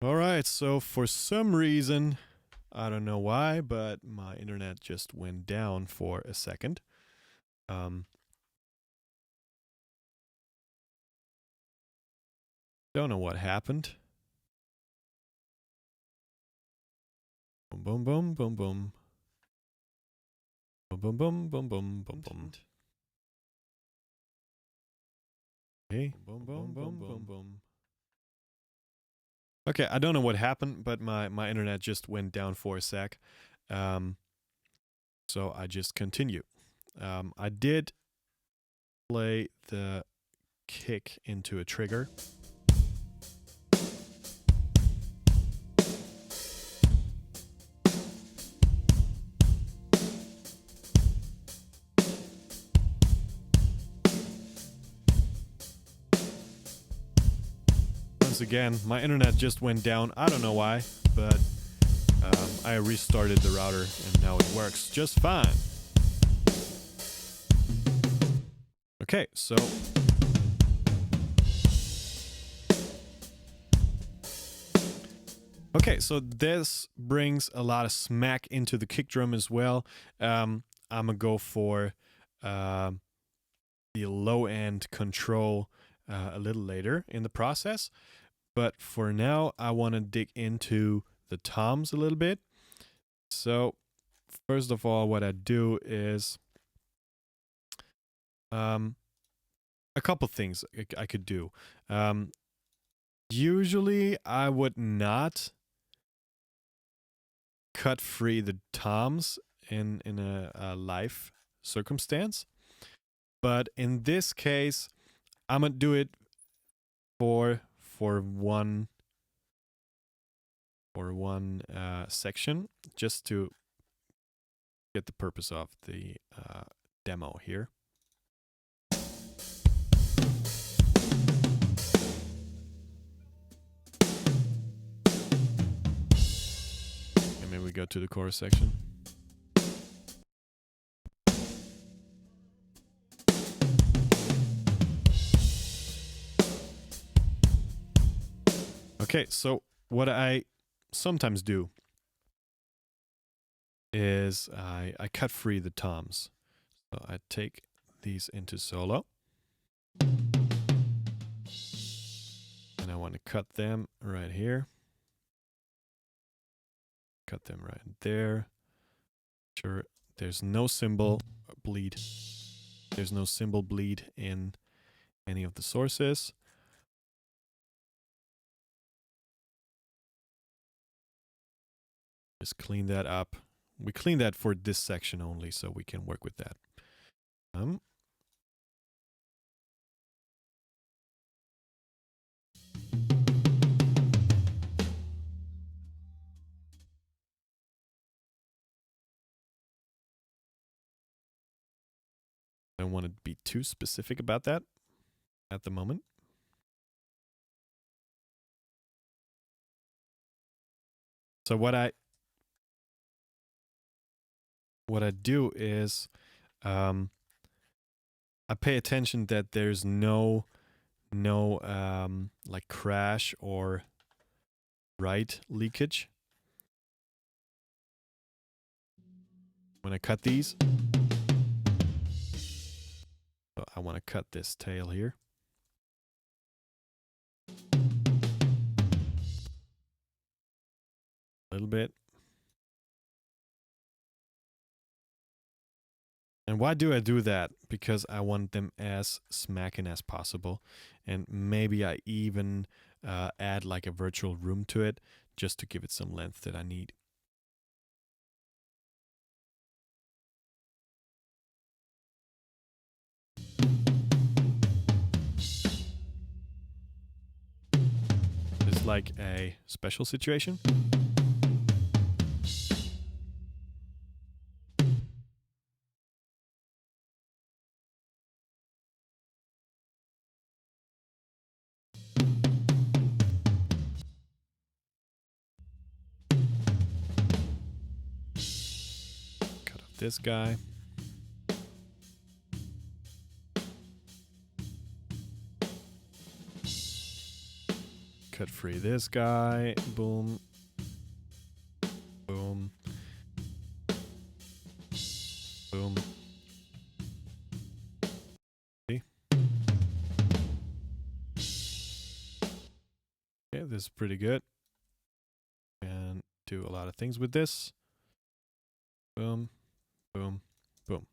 All right, so for some reason, I don't know why, but my internet just went down for a second. Don't know what happened. Boom, boom, boom, boom, boom. Boom, boom, boom, boom, boom, boom, boom. Okay. Boom, boom, boom, boom, boom. Okay, I don't know what happened, but my internet just went down for a sec. So I just continue. I did play the kick into a trigger. Once again, my internet just went down. I don't know why, but I restarted the router and now it works just fine. Okay, so this brings a lot of smack into the kick drum as well. I'm gonna go for the low end control a little later in the process. But for now, I want to dig into the toms a little bit. So first of all, what I do is a couple things I could do. Usually, I would not cut free the toms in a live circumstance. But in this case, I'm going to do it for one section, just to get the purpose of the demo here. And maybe we go to the chorus section. Okay, so what I sometimes do is I cut free the toms. So I take these into solo. And I want to cut them right here. Cut them right there. Sure, there's no cymbal bleed. There's no cymbal bleed in any of the sources. Just clean that up. We clean that for this section only, so we can work with that. I don't want to be too specific about that at the moment. So what I do is I pay attention that there's no like crash or write leakage when I cut these. So I want to cut this tail here. A little bit. And why do I do that? Because I want them as smacking as possible. And maybe I even add like a virtual room to it just to give it some length that I need. It's like a special situation. Cut off this guy. cut free this guy. Boom. Boom. Boom. See? Okay, this is pretty good. And do a lot of things with this. Boom. Boom. Boom.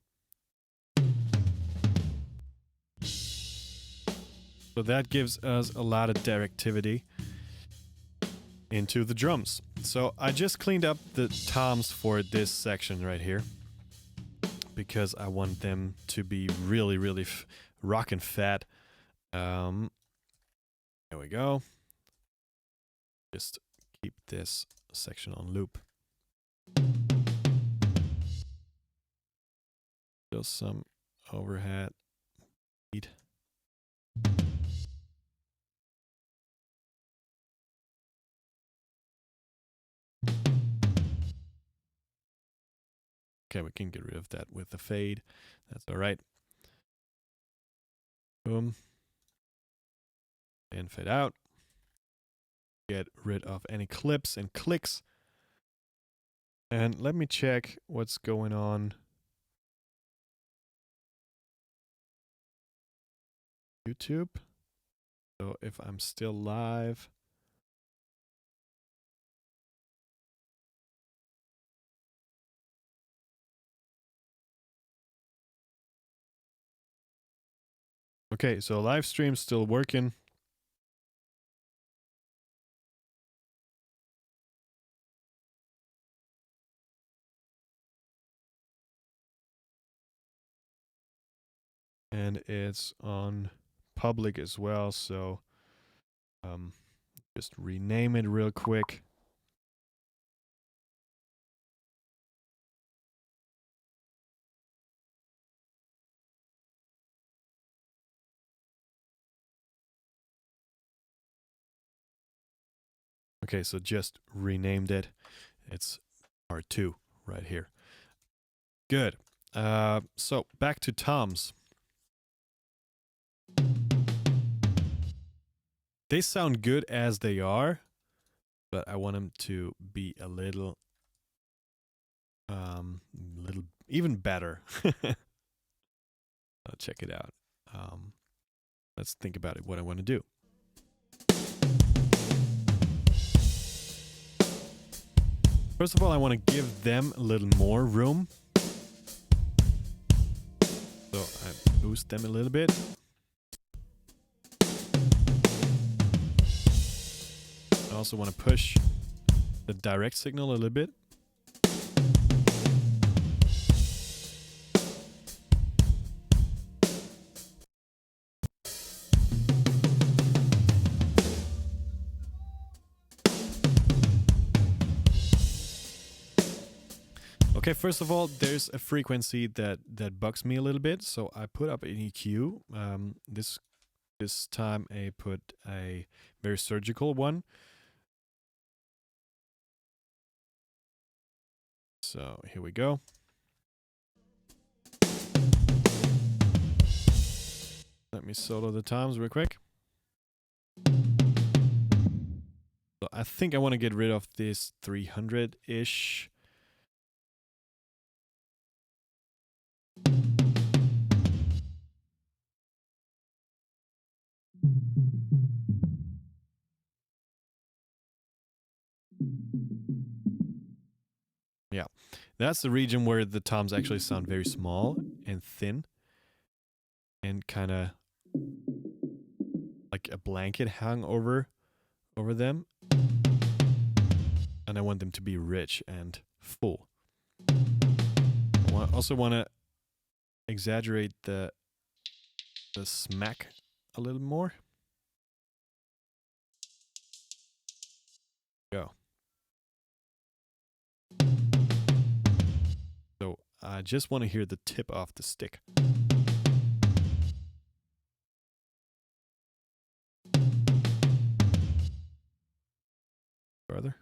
So that gives us a lot of directivity into the drums. So I just cleaned up the toms for this section right here because I want them to be really, really rockin' fat. There we go. Just keep this section on loop. Still some overhead beat. Okay, we can get rid of that with the fade. That's all right. Boom. And fade out. Get rid of any clips and clicks. And let me check what's going on. YouTube. So if I'm still live. Okay, so live stream's still working. And it's on public as well, so just rename it real quick. Okay, so just renamed it. It's part 2 right here. Good. So back to toms. They sound good as they are, but I want them to be a little even better. Check it out. Let's think about it, what I want to do. First of all, I want to give them a little more room. So I boost them a little bit. I also want to push the direct signal a little bit. Okay, first of all, there's a frequency that bugs me a little bit, so I put up an EQ. This time I put a very surgical one. So here we go. Let me solo the toms real quick. So I think I want to get rid of this 300-ish. Yeah, that's the region where the toms actually sound very small and thin and kind of like a blanket hung over them. And I want them to be rich and full. I also want to exaggerate the smack a little more. Go. So I just want to hear the tip off the stick. Further.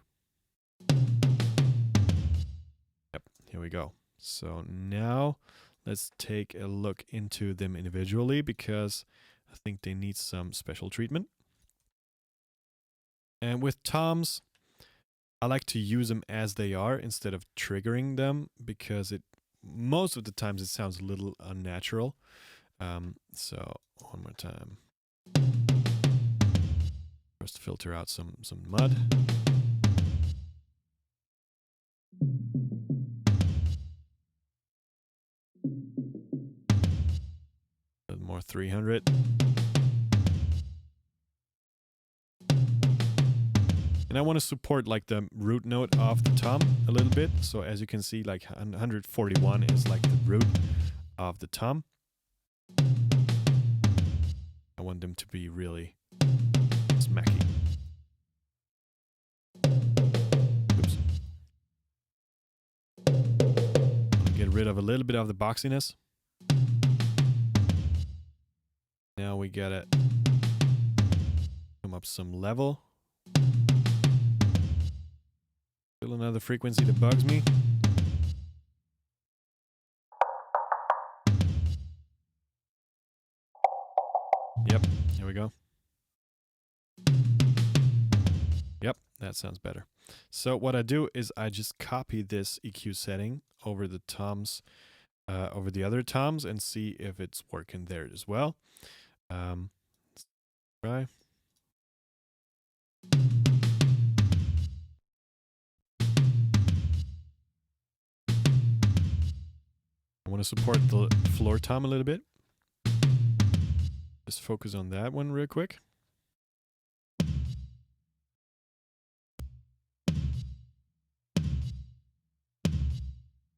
Yep, here we go. So now let's take a look into them individually because I think they need some special treatment. And with toms, I like to use them as they are instead of triggering them, because most of the times it sounds a little unnatural. So one more time. First filter out some mud. A little more 300. And I want to support like the root note of the tom a little bit. So as you can see, like 141 is like the root of the tom. I want them to be really smacky. Oops. Get rid of a little bit of the boxiness. Now we gotta come up some level. Still another frequency that bugs me. Yep, here we go. Yep, that sounds better. So what I do is I just copy this EQ setting over the toms, over the other toms, and see if it's working there as well. Let's try. I want to support the floor tom a little bit. Just focus on that one real quick.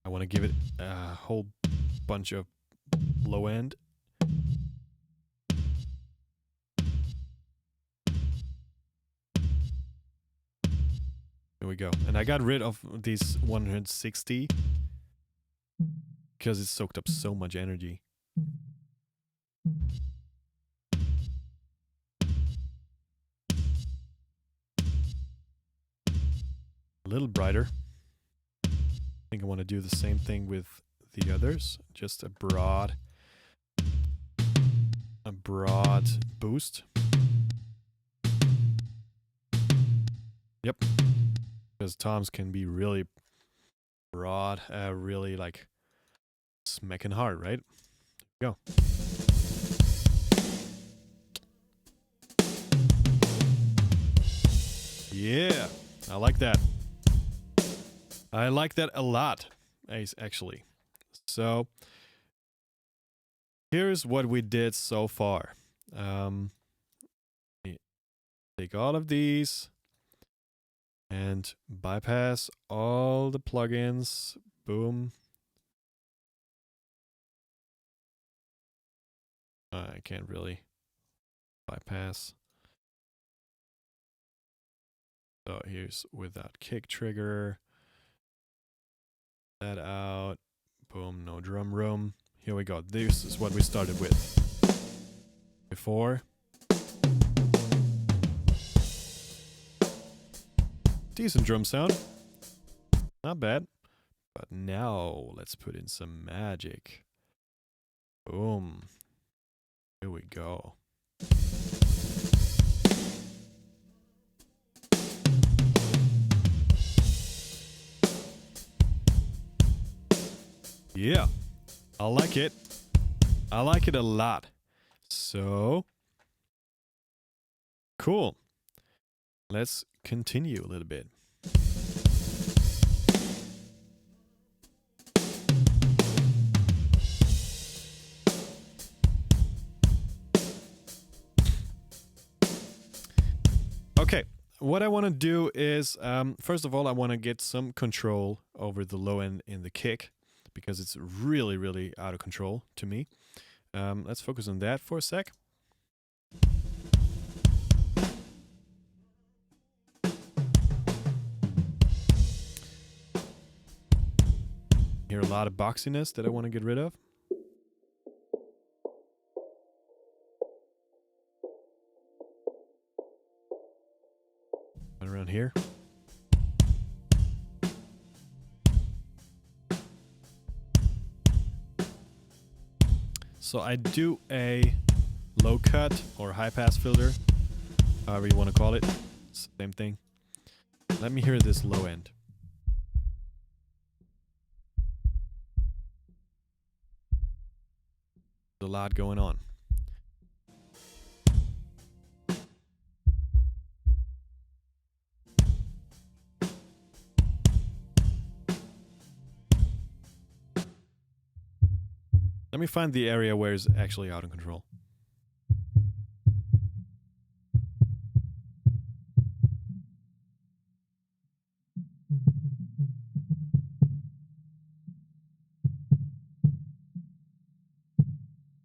I want to give it a whole bunch of low end. There we go. And I got rid of these 160 because it soaked up so much energy. A little brighter. I think I want to do the same thing with the others. Just a broad boost. Yep. Because toms can be really broad, really like smacking hard, right? Go. Yeah, I like that. I like that a lot, actually. So here's what we did so far. Take all of these and bypass all the plugins. Boom. I can't really bypass. So here's without kick trigger. That out. Boom, no drum room. Here we go. This is what we started with before. Decent drum sound. Not bad. But now let's put in some magic. Boom. Here we go. Yeah, I like it. I like it a lot. So, cool. Let's continue a little bit. Okay, what I want to do is, first of all, I want to get some control over the low end in the kick, because it's really, really out of control to me. Let's focus on that for a sec. Hear a lot of boxiness that I want to get rid of. Right around here. So I do a low cut or high pass filter, however you want to call it, Same thing. Let me hear this low end. There's a lot going on. Let me find the area where it's actually out of control.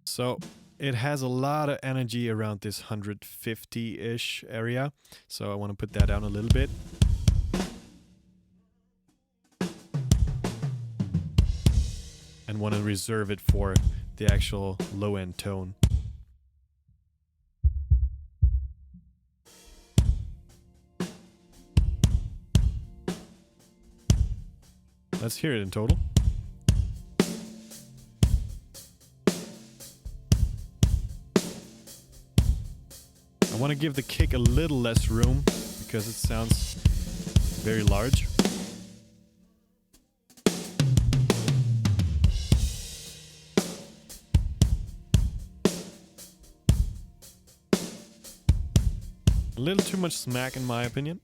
So it has a lot of energy around this 150-ish area. So I want to put that down a little bit. And want to reserve it for the actual low-end tone. Let's hear it in total. I want to give the kick a little less room because it sounds very large. A little too much smack in my opinion.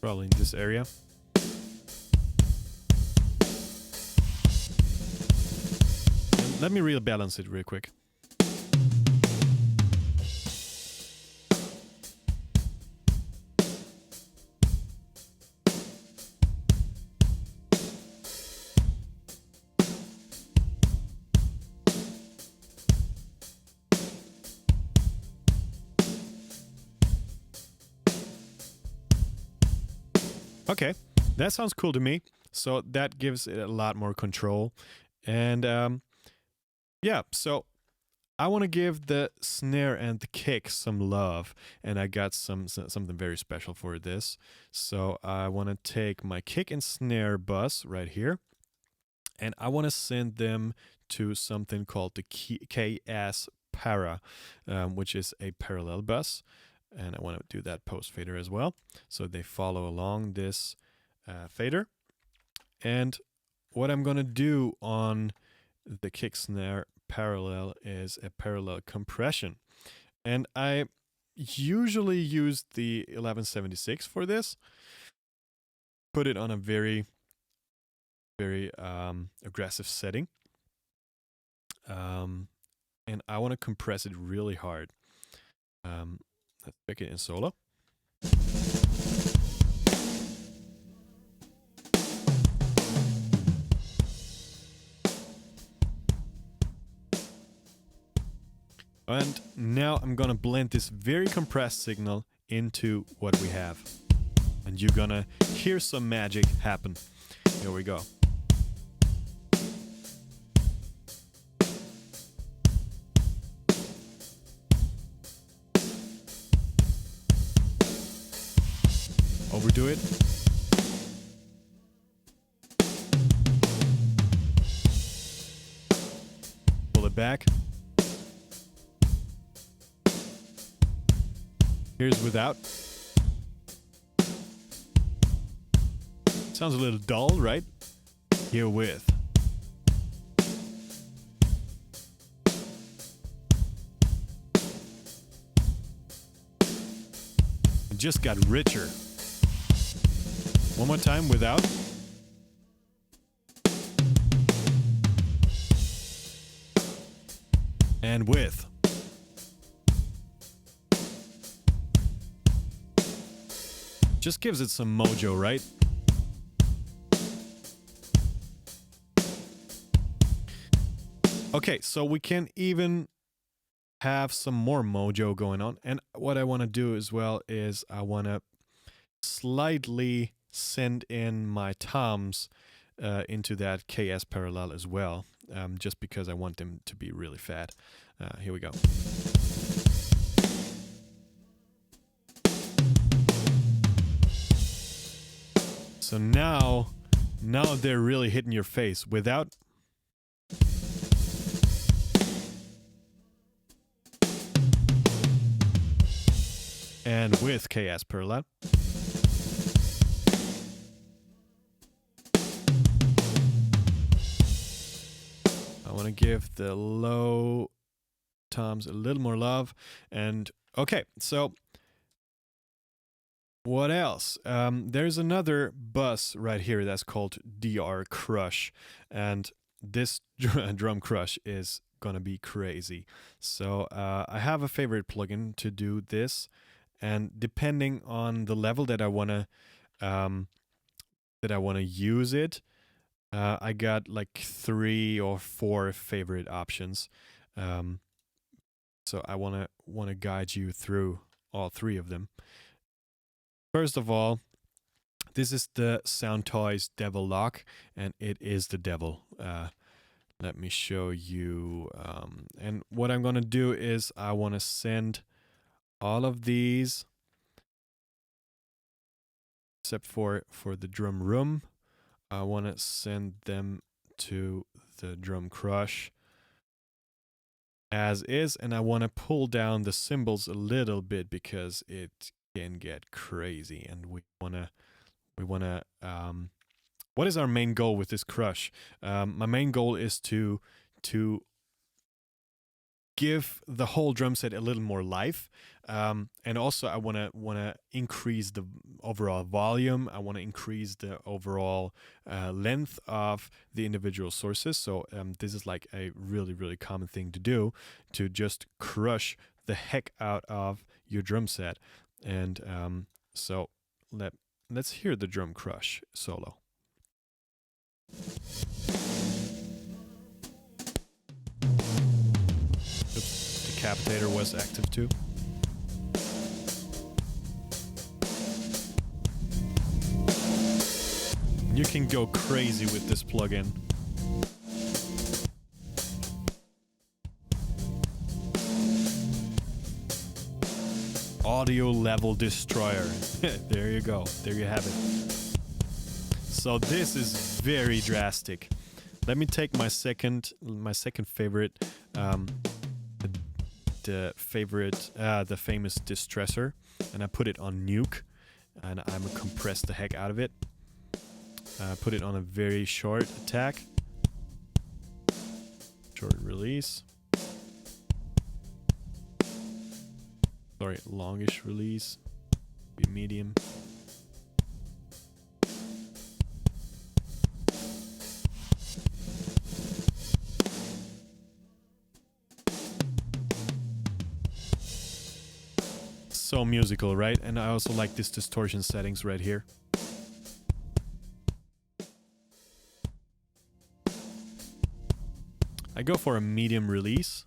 Probably in this area. And let me rebalance it real quick. Okay, that sounds cool to me. So that gives it a lot more control. And yeah, so I want to give the snare and the kick some love. And I got something very special for this. So I want to take my kick and snare bus right here. And I want to send them to something called the KS Para, which is a parallel bus. And I want to do that post fader as well. So they follow along this fader. And what I'm going to do on the kick snare parallel is a parallel compression. And I usually use the 1176 for this. Put it on a very, very aggressive setting. And I want to compress it really hard. Let's pick it in solo. And now I'm gonna blend this very compressed signal into what we have. And you're gonna hear some magic happen. Here we go. Overdo it. Pull it back. Here's without. Sounds a little dull, right? Here with. It just got richer. One more time without. And with. Just gives it some mojo, right? Okay, so we can even have some more mojo going on. And what I want to do as well is I want to slightly send in my toms into that KS parallel as well, just because I want them to be really fat. Here we go. So now Now they're really hitting your face without. And with KS Perla. I want to give the low toms a little more love. And okay, so what else? There's another bus right here that's called DR Crush. And this drum crush is gonna be crazy. So I have a favorite plugin to do this. And depending on the level that I wanna use it, I got like 3 or 4 favorite options. So I wanna guide you through all 3 of them. First of all, this is the Sound Toys Devil Lock, and it is the devil. Let me show you. And what I'm gonna do is I wanna send all of these, except for the drum room, I want to send them to the drum crush as is, and I want to pull down the cymbals a little bit because it can get crazy, and we wanna what is our main goal with this crush? My main goal is to give the whole drum set a little more life, and also I wanna increase the overall volume. I want to increase the overall length of the individual sources. So this is like a really common thing to do, to just crush the heck out of your drum set. And so let's hear the drum crush solo. Decapitator was active too. You can go crazy with this plugin. Audio level destroyer. There you go. There you have it. So this is very drastic. Let me take my second favorite, the famous distressor, and I put it on nuke, and I'm gonna compress the heck out of it. Put it on a very short attack, short release. Sorry, longish release. Be medium. So musical, right? And I also like this distortion settings right here. I go for a medium release.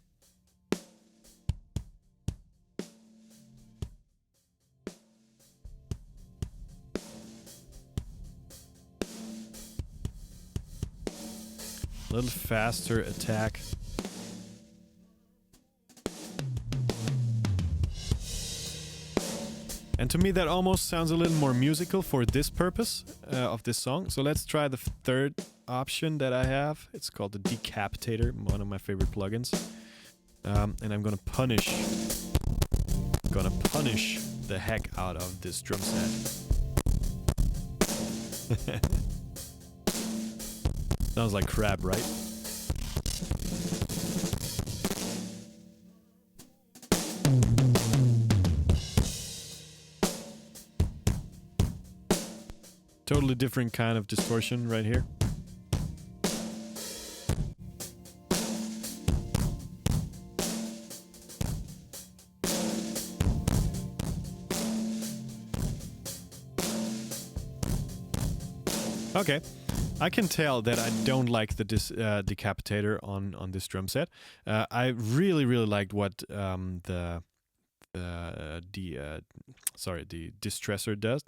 A little faster attack. And to me that almost sounds a little more musical for this purpose of this song. So let's try the third option that I have. It's called the Decapitator, one of my favorite plugins. And I'm gonna punish the heck out of this drum set. Sounds like crap, right? Totally different kind of distortion right here. Okay, I can tell that I don't like the decapitator on this drum set. I really liked what the distressor does,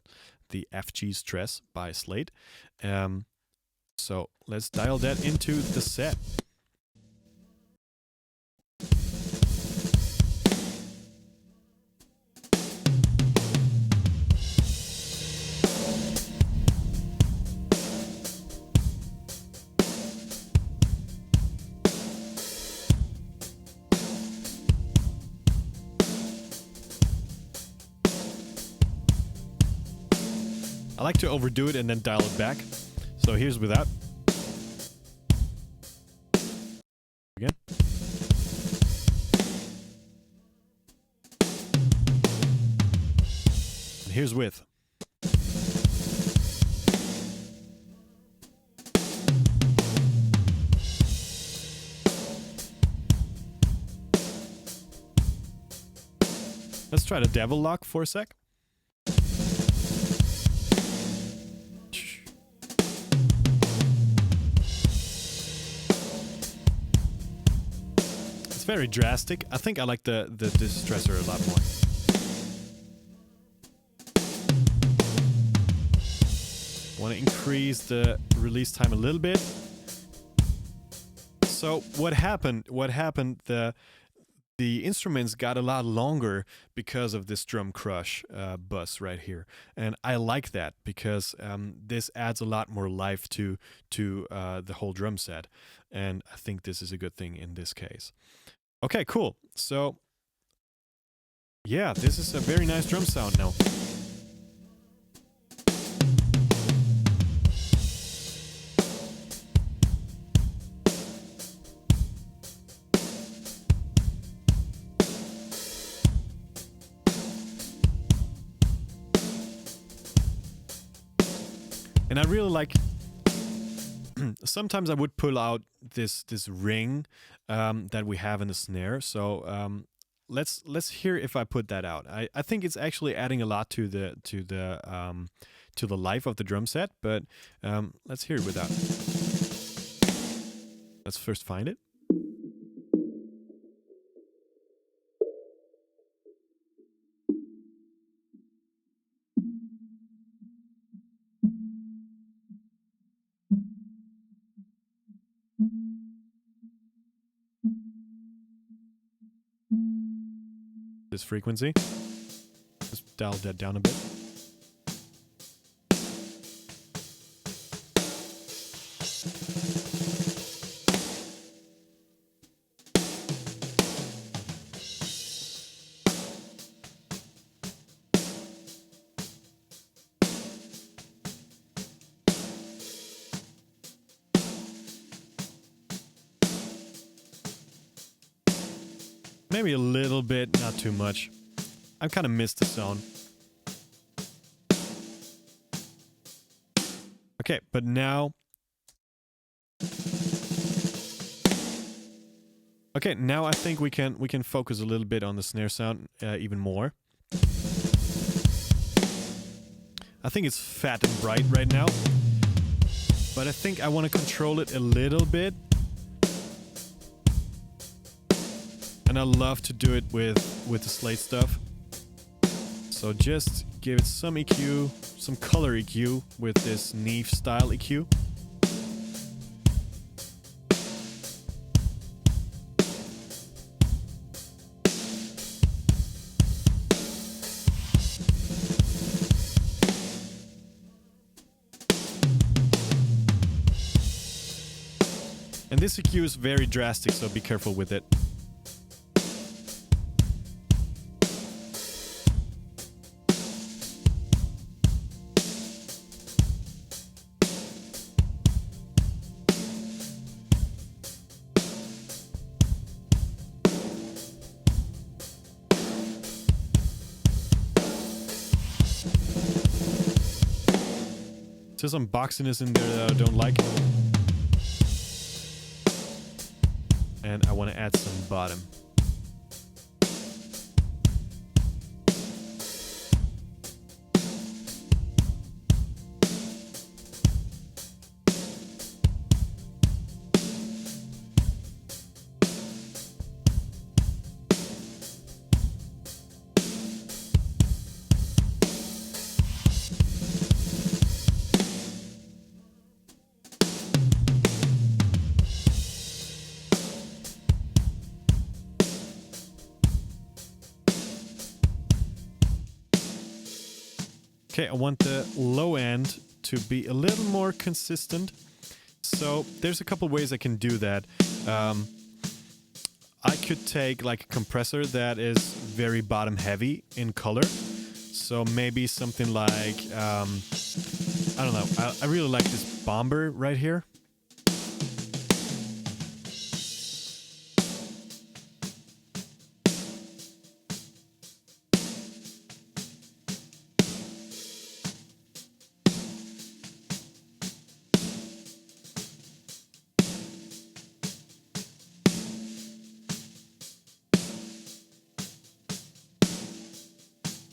the FG Stress by Slate. So let's dial that into the set. I like to overdo it and then dial it back. So here's without. Again. And here's with. Let's try the devil lock for a sec. It's very drastic. I think I like the distressor a lot more. Want to increase the release time a little bit. So what happened? The instruments got a lot longer because of this drum crush bus right here, and I like that because this adds a lot more life to the whole drum set, and I think this is a good thing in this case. Okay, cool. So yeah, this is a very nice drum sound now. And I really like, sometimes I would pull out this ring that we have in the snare. So let's hear if I put that out. I think it's actually adding a lot to the life of the drum set, but let's hear it without. Let's first find it. This frequency. Just dial that down a bit. Maybe a little bit, not too much. I kind of missed the sound. Okay, but now... Okay, now I think we can focus a little bit on the snare sound even more. I think it's fat and bright right now, but I think I want to control it a little bit. And I love to do it with the Slate stuff. So just give it some EQ, some color EQ with this Neve style EQ. And this EQ is very drastic, so be careful with it. There's some boxiness in there that I don't like. And I want to add some bottom. Okay, I want the low end to be a little more consistent. So there's a couple ways I can do that. I could take like a compressor that is very bottom heavy in color. So maybe something like, I don't know. I really like this bomber right here.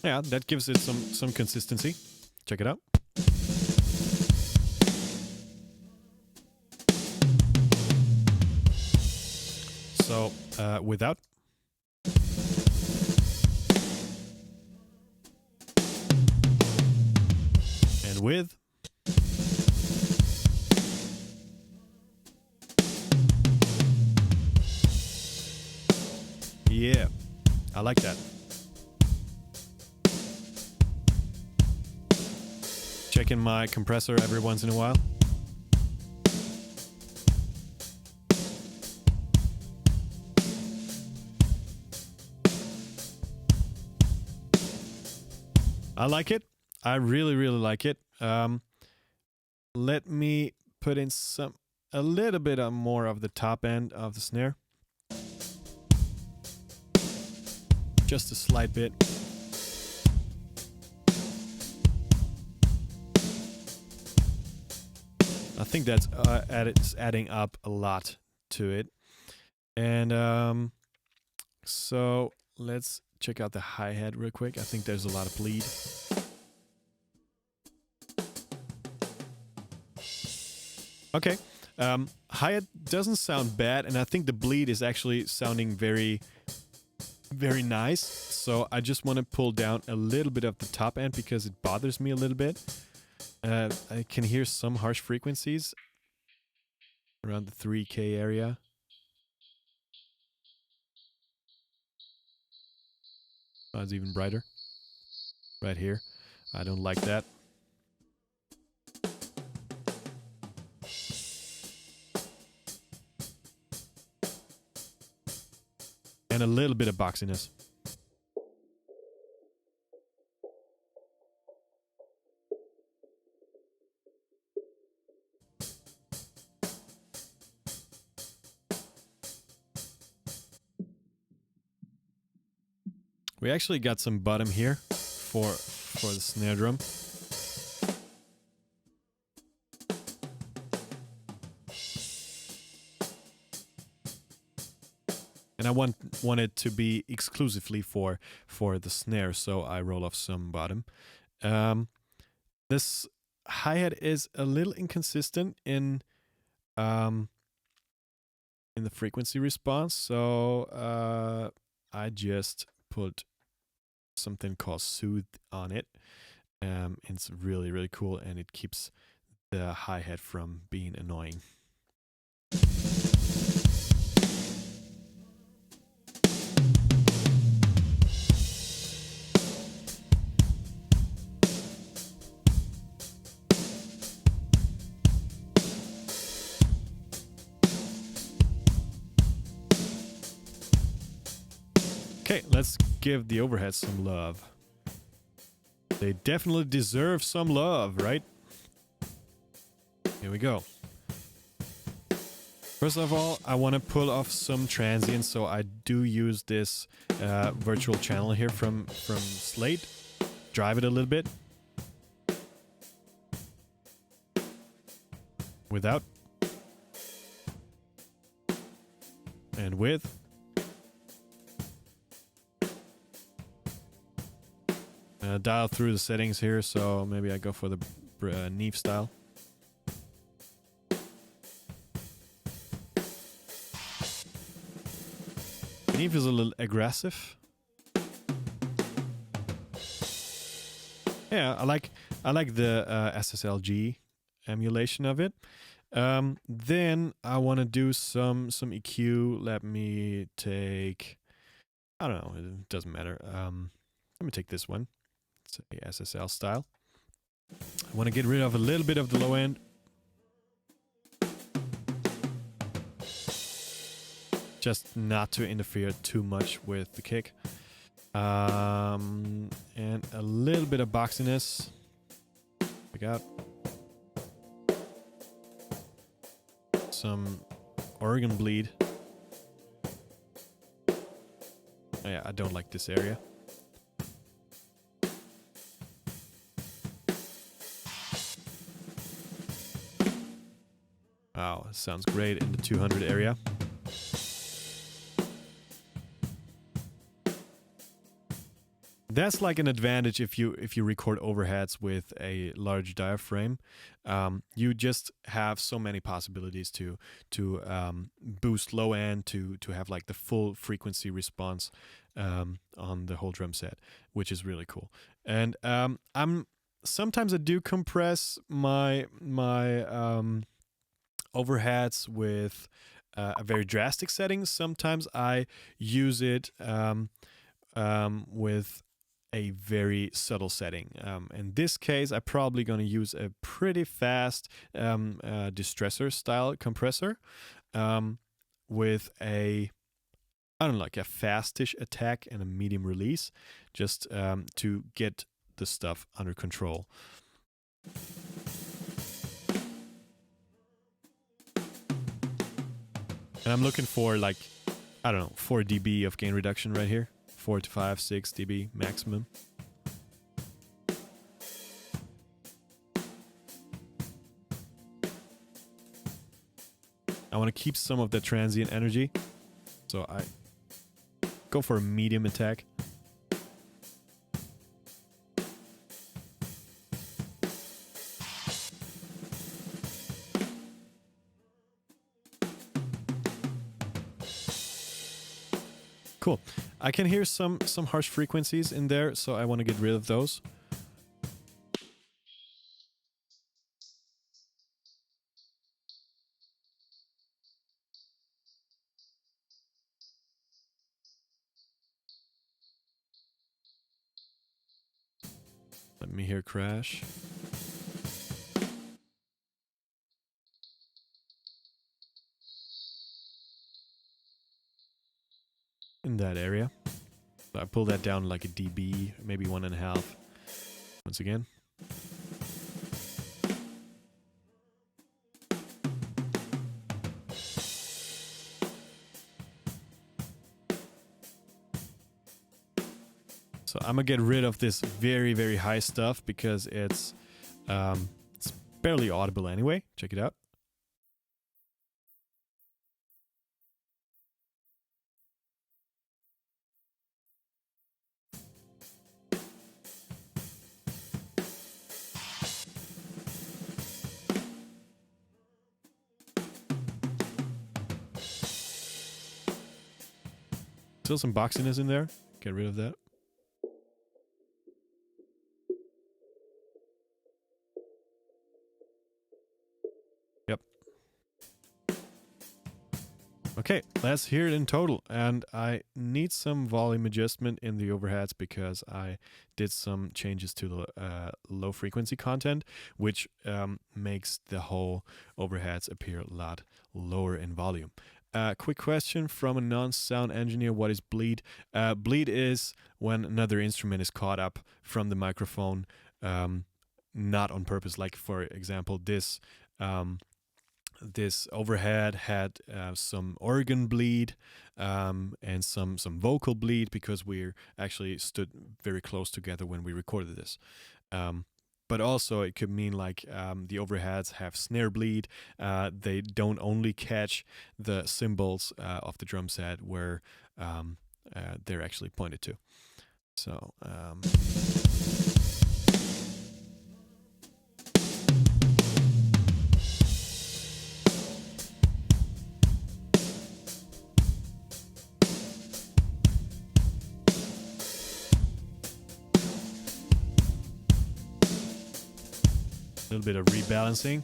Yeah, that gives it some consistency. Check it out. So without. And with. Yeah, I like that. Checking my compressor every once in a while. I like it. I really, really like it. Let me put in a little bit more of the top end of the snare. Just a slight bit. I think that's adding up a lot to it. And so let's check out the hi-hat real quick. I think there's a lot of bleed. Okay. Hi-hat doesn't sound bad, and I think the bleed is actually sounding very, very nice. So I just want to pull down a little bit of the top end because it bothers me a little bit. I can hear some harsh frequencies around the 3K area. Oh, it's even brighter. Right here. I don't like that. And a little bit of boxiness. We actually got some bottom here for the snare drum. And I want it to be exclusively for the snare, so I roll off some bottom. This hi-hat is a little inconsistent in the frequency response, so I just put something called Soothe on it. It's really, really cool, and it keeps the hi-hat from being annoying. Okay, let's give the overheads some love. They definitely deserve some love, right? Here we go. First of all, I want to pull off some transients, so I do use this virtual channel here from Slate. Drive it a little bit. Without. And with. Dial through the settings here, so maybe I go for the Neve style. Neve is a little aggressive. Yeah, I like the SSLG emulation of it. Then I want to do some EQ. Let me take, I don't know, it doesn't matter. Let me take this one. It's a SSL style. I want to get rid of a little bit of the low end. Just not to interfere too much with the kick. And and a little bit of boxiness. Check out some organ bleed. Oh yeah, I don't like this area. Wow, sounds great in the 200 area. That's like an advantage if you record overheads with a large diaphragm. You just have so many possibilities to boost low end, to have like the full frequency response on the whole drum set, which is really cool. And sometimes I do compress my overheads with a very drastic setting. Sometimes I use it with a very subtle setting. In this case, I'm probably going to use a pretty fast distressor style compressor with a, I don't know, like a fastish attack and a medium release, just to get the stuff under control. And I'm looking for like, I don't know, 4 dB of gain reduction right here. 4 to 5, 6 dB maximum. I want to keep some of the transient energy, so I go for a medium attack. Cool. I can hear some harsh frequencies in there, so I want to get rid of those. Let me hear crash. In that area. So I pull that down like a dB, maybe 1.5. Once again. So I'm gonna get rid of this very, very high stuff because it's barely audible anyway. Check it out. Still some boxiness in there. Get rid of that. Yep. Okay, let's hear it in total. And I need some volume adjustment in the overheads because I did some changes to the low frequency content, which makes the whole overheads appear a lot lower in volume. Quick question from a non-sound engineer. What is bleed? Bleed is when another instrument is caught up from the microphone, not on purpose. Like, for example, this overhead had some organ bleed and some vocal bleed because we actually stood very close together when we recorded this. But also it could mean like the overheads have snare bleed. They don't only catch the cymbals of the drum set where they're actually pointed to. So a little bit of rebalancing.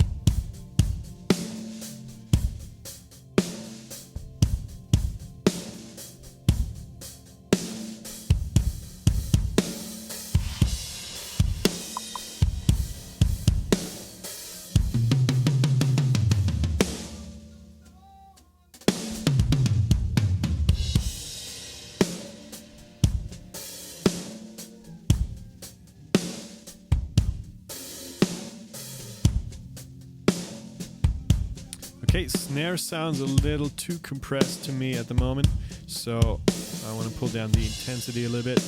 snare sounds a little too compressed to me at the moment, so I want to pull down the intensity a little bit.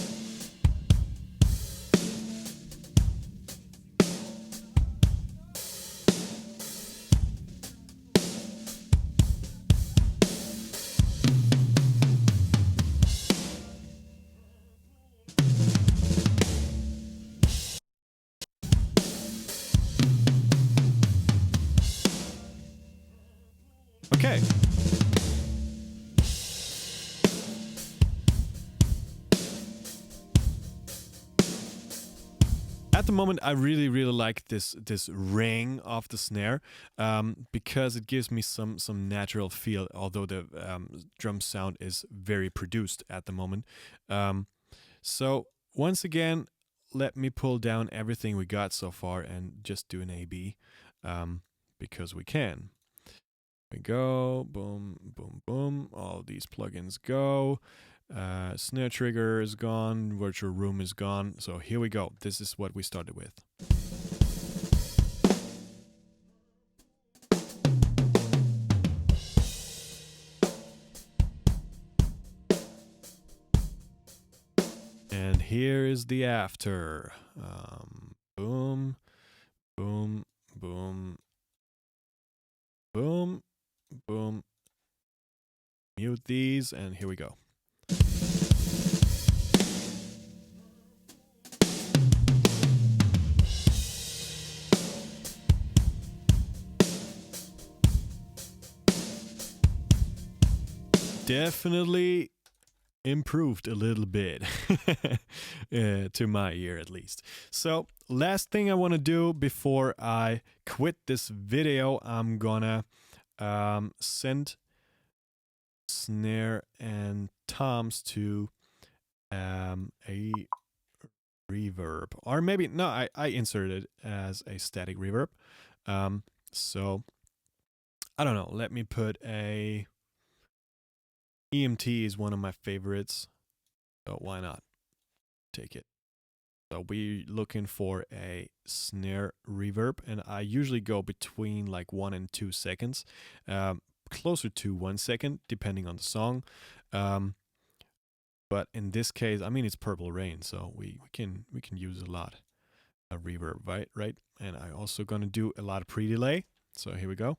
Okay. At the moment, I really like this ring of the snare because it gives me some natural feel. Although the drum sound is very produced at the moment. So once again, let me pull down everything we got so far and just do an A/B because we can. We go, boom, boom, boom. All these plugins go. Snare trigger is gone. Virtual room is gone. So here we go. This is what we started with. And here is the after. Boom, boom, boom, boom, boom. Mute these, and here we go. Definitely improved a little bit to my ear at least. So last thing I want to do before I quit this video, I'm gonna send snare and toms to a reverb, or maybe no, I inserted it as a static reverb. So I don't know, let me put a EMT is one of my favorites, so why not take it? So we're looking for a snare reverb, and I usually go between like 1 and 2 seconds, closer to 1 second depending on the song. But in this case, I mean, it's Purple Rain, so we can use a lot of reverb, right? And I also gonna do a lot of pre-delay. So here we go.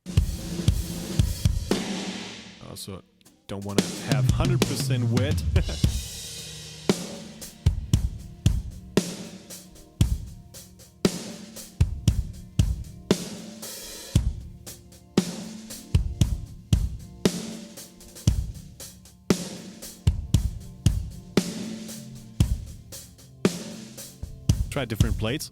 Also don't want to have 100% wet. Try different plates.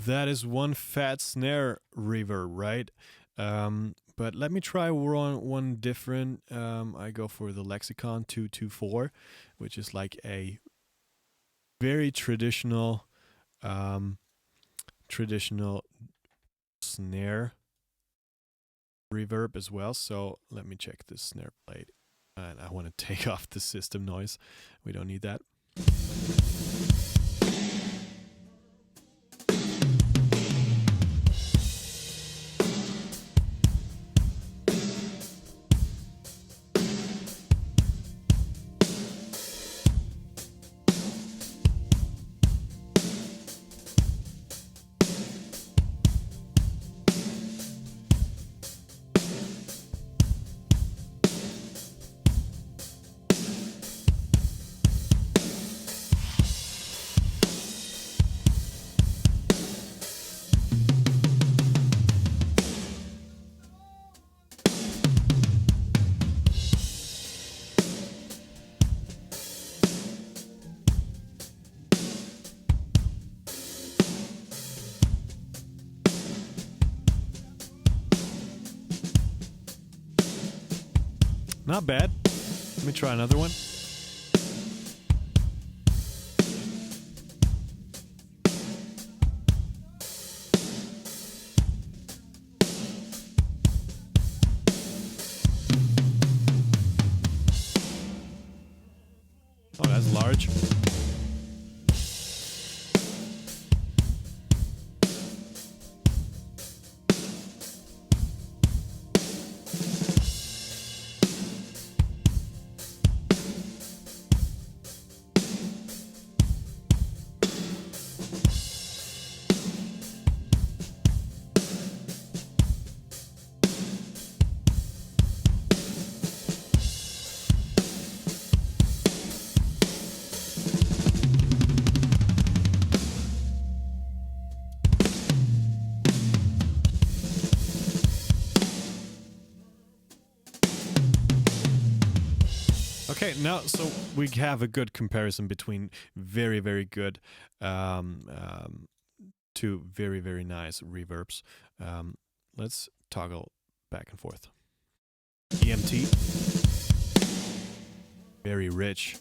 That is one fat snare reverb, right? But let me try one different. I go for the Lexicon 224, which is like a very traditional snare reverb as well. So let me check this snare plate. And I want to take off the system noise. We don't need that. Not bad. Let me try another one. Oh, that's large. Okay, now so we have a good comparison between very, very good to very, very nice reverbs. Let's toggle back and forth. EMT, very rich.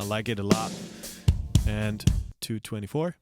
I like it a lot. And 224.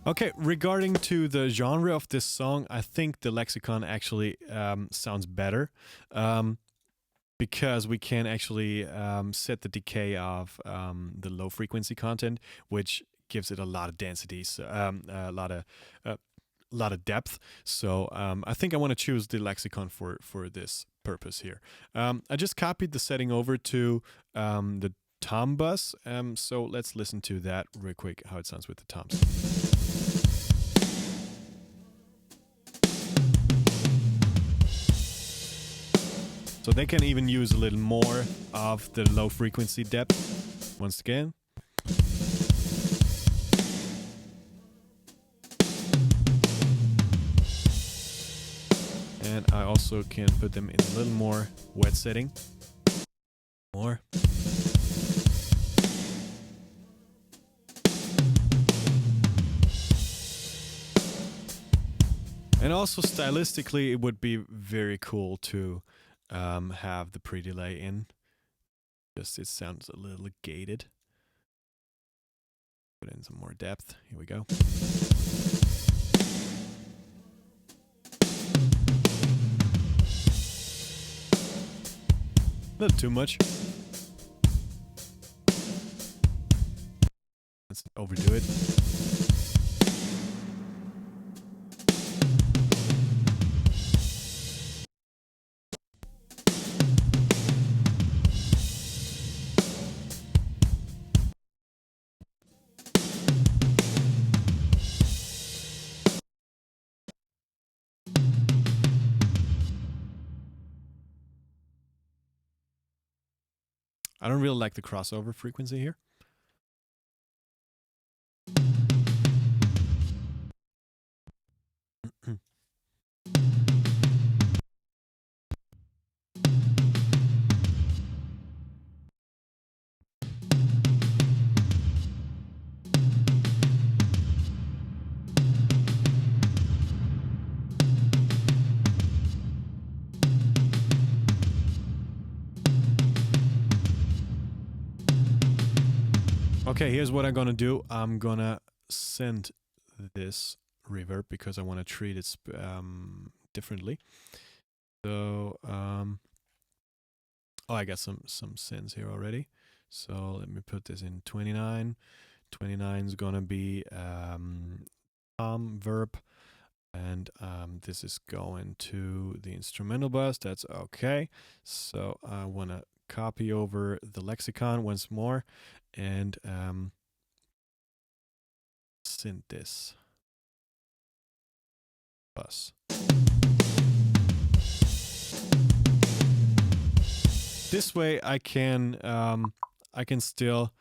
Okay, regarding to the genre of this song, I think the lexicon actually sounds better because we can actually set the decay of the low frequency content, which gives it a lot of density, so, a lot of depth. So I think I want to choose the lexicon for this purpose here. I just copied the setting over to the tom bus, so let's listen to that real quick, how it sounds with the toms. So they can even use a little more of the low frequency depth. Once again. And I also can put them in a little more wet setting. More. And also stylistically, it would be very cool to have the pre-delay in. Just it sounds a little gated. Put in some more depth. Here we go. A little too much. Let's overdo it. I don't really like the crossover frequency here. Okay, here's what I'm gonna do. I'm gonna send this reverb because I want to treat it differently. So, oh, I got some sends here already. So let me put this in 29. 29 is gonna be verb. And this is going to the instrumental bus. That's okay. So I want to copy over the lexicon once more and synth this bus. This way I can still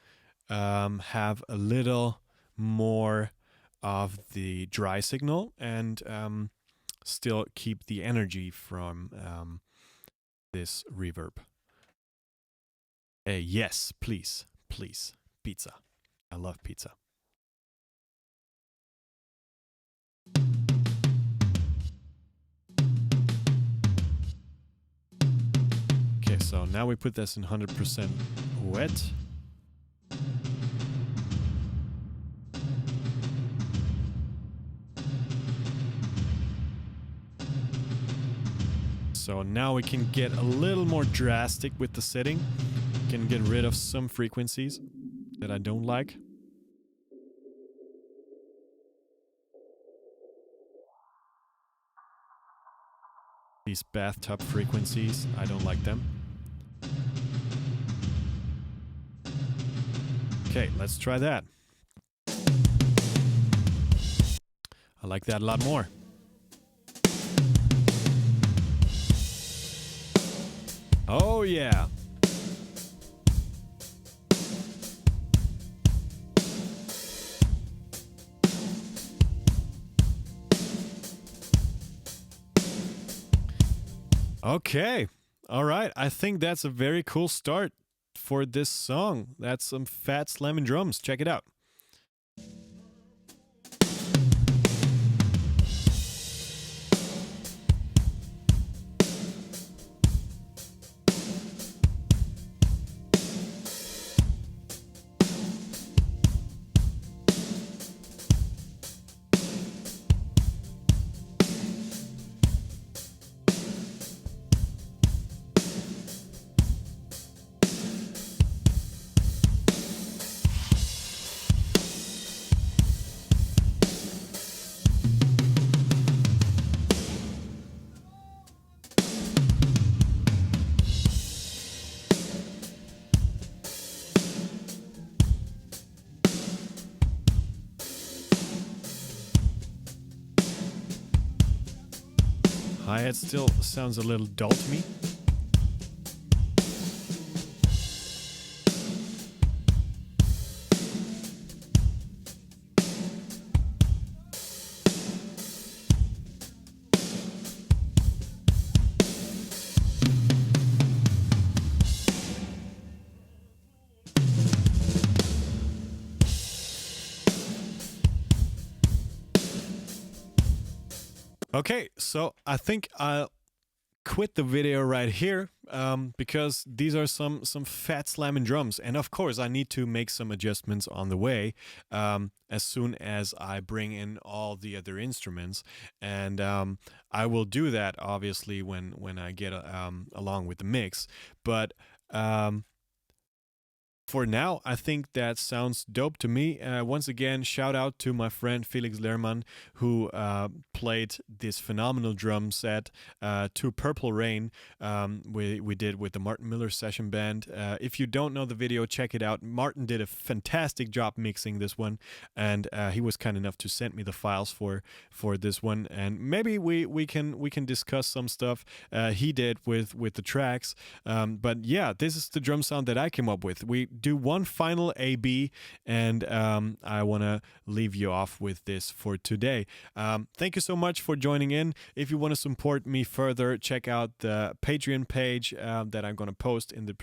have a little more of the dry signal and still keep the energy from this reverb. Yes, please, please, pizza. I love pizza. Okay, so now we put this in 100% wet. So now we can get a little more drastic with the setting. We can get rid of some frequencies that I don't like. These bathtub frequencies, I don't like them. Okay, let's try that. I like that a lot more. Oh yeah. Okay. All right. I think that's a very cool start for this song. That's some FAAAAT Slamming Drums. Check it out. Hi-hat still sounds a little dull to me. Okay, so I think I'll quit the video right here because these are some FAAAAT Slamming drums, and of course I need to make some adjustments on the way as soon as I bring in all the other instruments, and I will do that obviously when I get along with the mix, but for now, I think that sounds dope to me. Once again, shout out to my friend Felix Lehrmann, who played this phenomenal drum set to Purple Rain we did with the Martin Miller session band. If you don't know the video, check it out. Martin did a fantastic job mixing this one, and he was kind enough to send me the files for this one. And maybe we can discuss some stuff he did with the tracks. But yeah, this is the drum sound that I came up with. We do one final A/B, and I want to leave you off with this for today. Thank you so much for joining in. If you want to support me further, check out the Patreon page that I'm going to post in the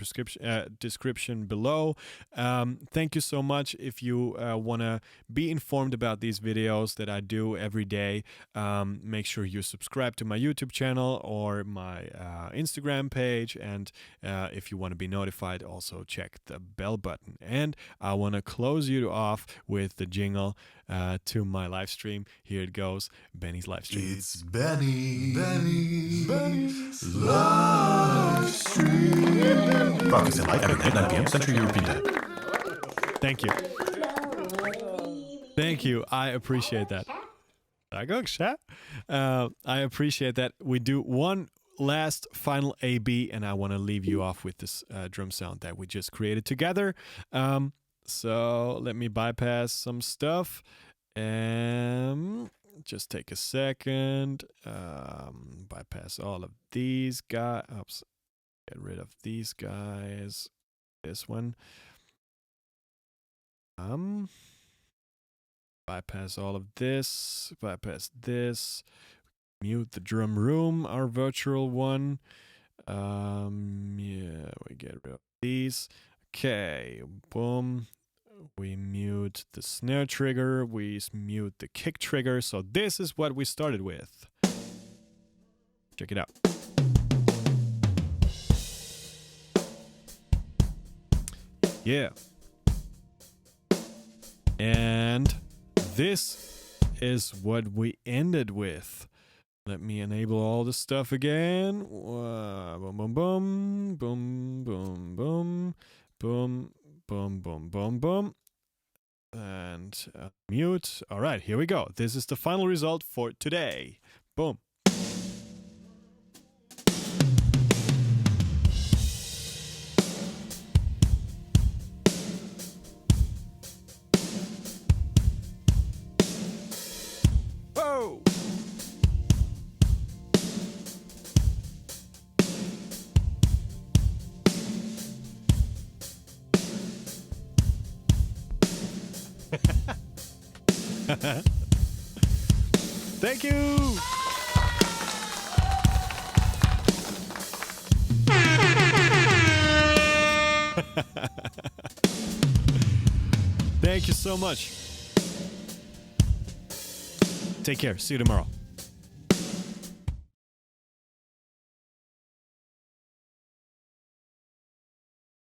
description below. Thank you so much. If you want to be informed about these videos that I do every day, make sure you subscribe to my YouTube channel or my Instagram page, and if you want to be notified, also check the bell button. And I want to close you off with the jingle to my live stream. Here it goes, Benny's live stream. It's Benny's live stream. Broadcasting live every night, 9 p.m. Central European Time. Thank you. Thank you. I appreciate that. Tack också. I appreciate that. We do one last final A-B, and I want to leave you off with this drum sound that we just created together. So let me bypass some stuff. Just take a second. Bypass all of these guys. Oops. Get rid of these guys. This one. Bypass all of this. Bypass this. Mute the drum room, our virtual one. Yeah, we get rid of these. Okay, boom. We mute the snare trigger. We mute the kick trigger. So this is what we started with. Check it out. Yeah. And this is what we ended with. Let me enable all the stuff again. Boom, boom, boom, boom, boom, boom, boom, boom, boom, boom, boom. And mute. All right, here we go. This is the final result for today. Boom. Whoa! Thank you. Thank you so much. Take care. See you tomorrow.